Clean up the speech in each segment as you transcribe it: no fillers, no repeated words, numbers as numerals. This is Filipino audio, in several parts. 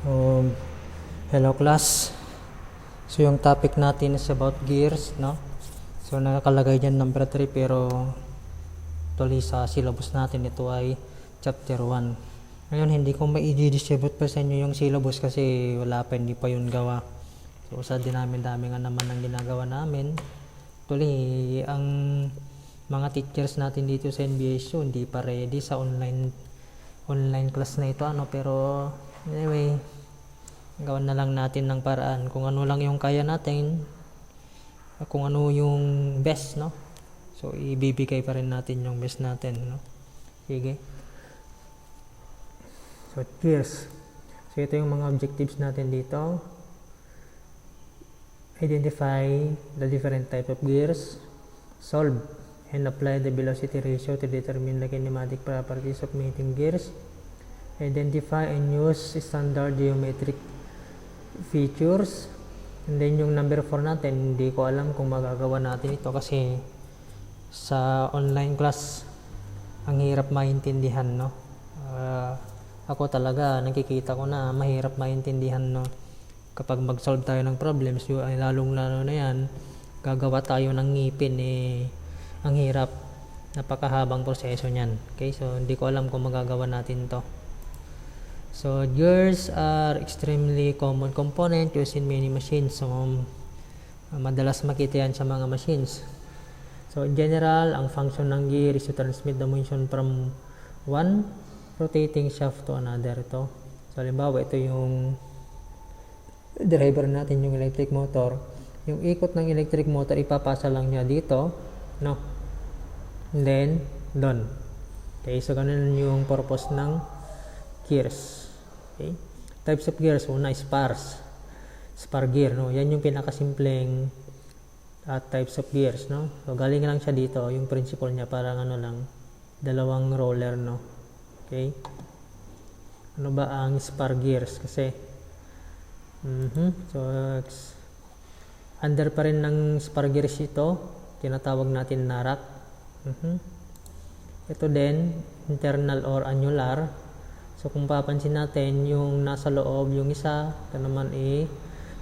So, hello class. So, yung topic natin is about gears, no? So, nakakalagay dyan number 3 pero tuloy sa syllabus natin ito ay chapter 1. Ngayon, hindi ko ma-i-distribute pa sa inyo yung syllabus kasi wala pa, hindi pa yun gawa. So, sa dami nga naman ang ginagawa namin. Tuloy, ang mga teachers natin dito sa NBSU hindi pa ready sa online class na ito, pero anyway, gawin na lang natin ng paraan kung ano lang yung kaya natin, kung ano yung best, no? So ibibigay pa rin natin yung best natin, no? Sige. So cheers. So ito yung mga objectives natin dito. Identify the different type of gears, solve and apply the velocity ratio to determine the kinematic properties of mating gears, identify and use standard geometric features. And then yung number 4 natin, hindi ko alam kung magagawa natin ito kasi sa online class ang hirap maintindihan, no? Ako talaga nakikita ko na mahirap maintindihan, no? Kapag mag-solve tayo ng problems, ay lalong lalo na yan, gagawa tayo ng ngipin, ang hirap, napakahabang proseso niyan. Okay, so hindi ko alam kung magagawa natin to. So gears are extremely common component used in many machines. So madalas makita yan sa mga machines. So in general, ang function ng gear is to transmit the motion from one rotating shaft to another. Ito. So halimbawa, ito yung driver natin, yung electric motor. Yung ikot ng electric motor, ipapasa lang niya dito, no? And then, doon. Okay, so ganun yung purpose ng gears. Okay. Types of gears, una spar gear, no? Yan yung pinakasimpleng types of gears, no? So galing lang siya dito, yung principle niya parang dalawang roller, no? Okay. Ano ba ang spar gears kasi so under pa rin ng spar gears ito, tinatawag natin na rack. Ito din internal or annular. So kung papansin natin, yung nasa loob, yung isa, ito naman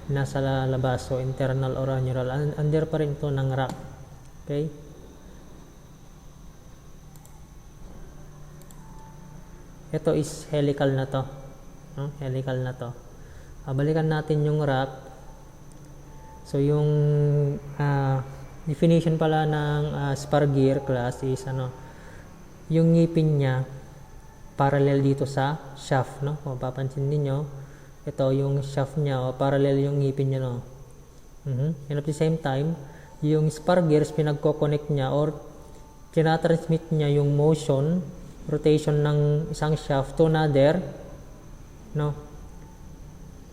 nasa labas. So internal or annular. Under pa rin ito ng rack. Okay? Ito is helical na to. No? Helical na to. Balikan natin yung rack. So yung definition pala ng spar gear class is yung ngipin niya parallel dito sa shaft, no? Kung papansin niyo, ito yung shaft niya, parallel yung ngipin niya, no? And at the same time, yung spar gears pinagko-connect niya or pinatransmit niya yung motion, rotation ng isang shaft to another, no?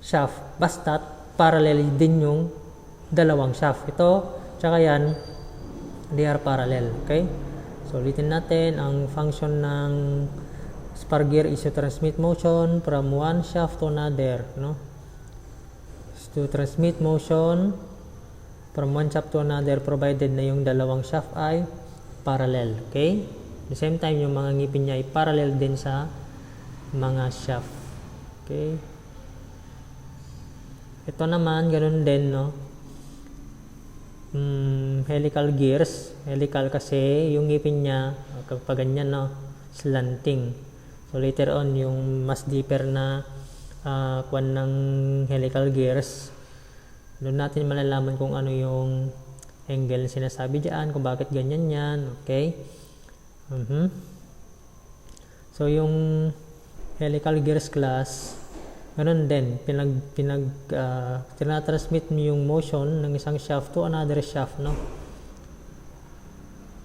Shaft. Basta't parallel din yung dalawang shaft. Ito, tsaka yan, they are parallel. Okay? So, ulitin natin, ang function ng spar gear is to transmit motion from one shaft to another, no? Is to transmit motion from one shaft to another provided na yung dalawang shaft ay parallel. Okay? At the same time, yung mga ngipin niya ay parallel din sa mga shaft. Okay? Ito naman, ganun din, no? Helical gears. Helical kasi yung ngipin niya, kapag ganyan, no? Slanting. So later on, yung mas deeper na kwan ng helical gears, doon natin malalaman kung ano yung angle na sinasabi dyan, kung bakit ganyan yan. Okay? So yung helical gears class, ganun din, tinatransmit mo yung motion ng isang shaft to another shaft, no?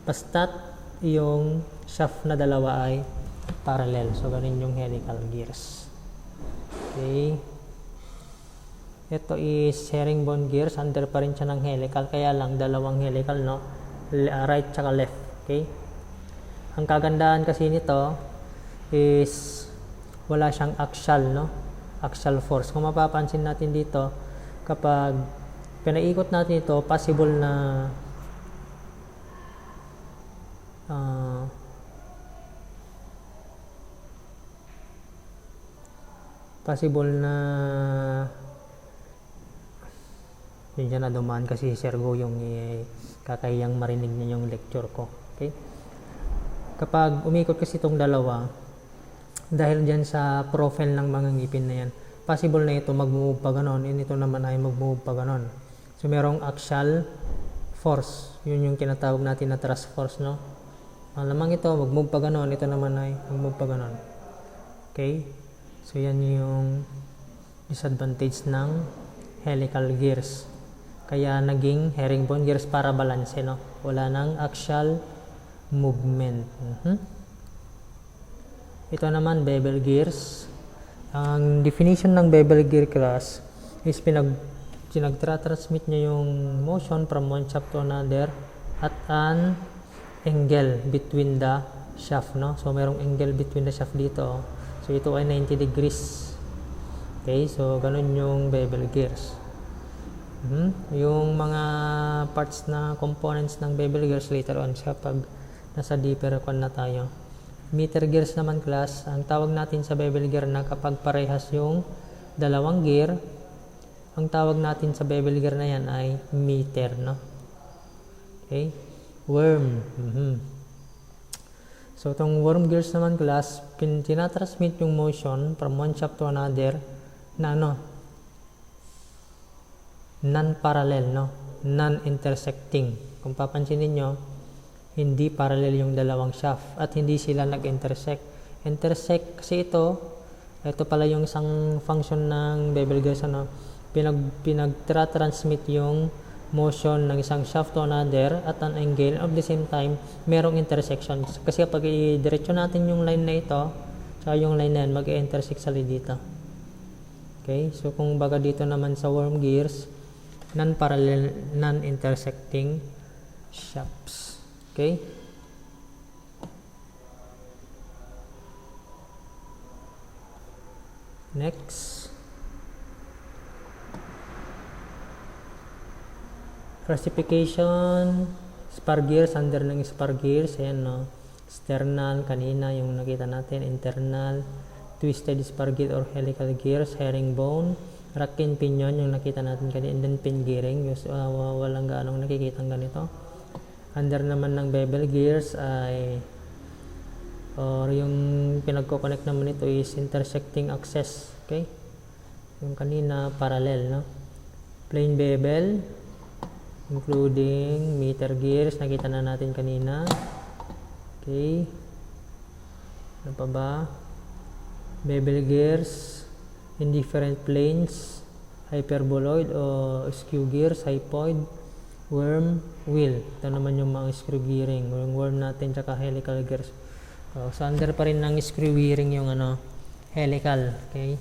Basta't yung shaft na dalawa ay parallel. So ganun yung helical gears. Okay. Ito is herringbone gears. Under pa rin siya ng helical. Kaya lang dalawang helical, no? Right tsaka left. Okay. Ang kagandahan kasi nito is wala siyang axial, no? Axial force. Kung mapapansin natin dito, kapag pinaikot natin ito, possible na possible na yun dyan na dumaan kasi si Sergo yung kakayang marinig niya yung lecture ko. Okay? Kapag umikot kasi itong dalawa, dahil dyan sa profile ng mga ngipin na yan, possible na ito mag-move pa ganon, and ito naman ay mag-move pa ganon. So merong axial force, yun yung tinatawag natin na thrust force, no? Malamang ito mag-move pa ganon, ito naman ay mag-move pa ganon. Okay? So yan yung disadvantage ng helical gears. Kaya naging herringbone gears para balance, no? Wala nang axial movement. Ito naman bevel gears. Ang definition ng bevel gear class is pinagtransmit niya yung motion from one shaft to another at an angle between the shaft, no? So merong angle between the shaft dito. So ito ay 90 degrees. Okay, so ganun yung bevel gears. Yung mga parts na components ng bevel gears later on siya pag nasa deeper kon na tayo. Meter gears naman class, ang tawag natin sa bevel gear na kapag parehas yung dalawang gear, ang tawag natin sa bevel gear na yan ay meter, no? Okay? Worm. So itong worm gears naman class, tinatransmit yung motion from one shaft to another na non-parallel, no? Non-intersecting. Kung papansinin nyo, hindi parallel yung dalawang shaft at hindi sila nag-intersect. Intersect kasi ito pala yung isang function ng bevel gears, ano? Pinagtransmit yung motion ng isang shaft to another at an angle of the same time merong intersection. Kasi kapag i-diretso natin yung line na ito, saka yung line na yan, mag-intersect sila dito. Okay, so kung baga dito naman sa worm gears, non-parallel, non-intersecting shafts. Okay? Next. Classification, spar gears, under ng spar gears, ayan, no? External, kanina yung nakita natin, internal, twisted spar gear or helical gears, herringbone, rack and pinion yung nakita natin kanina, and then pin gearing, walang gaanong nakikita ganito. Under naman ng bevel gears ay or yung pinagko-connect naman ito is intersecting axis. Okay, yung kanina parallel, no? Plain bevel including meter gears, nakita na natin kanina. Okay, ano pa ba? Bevel gears in different planes, hyperboloid o skew gears, hypoid, worm, wheel. Ito naman yung mga screw gearing, yung worm natin tsaka helical gears. So under pa rin ng screw gearing yung helical. Okay.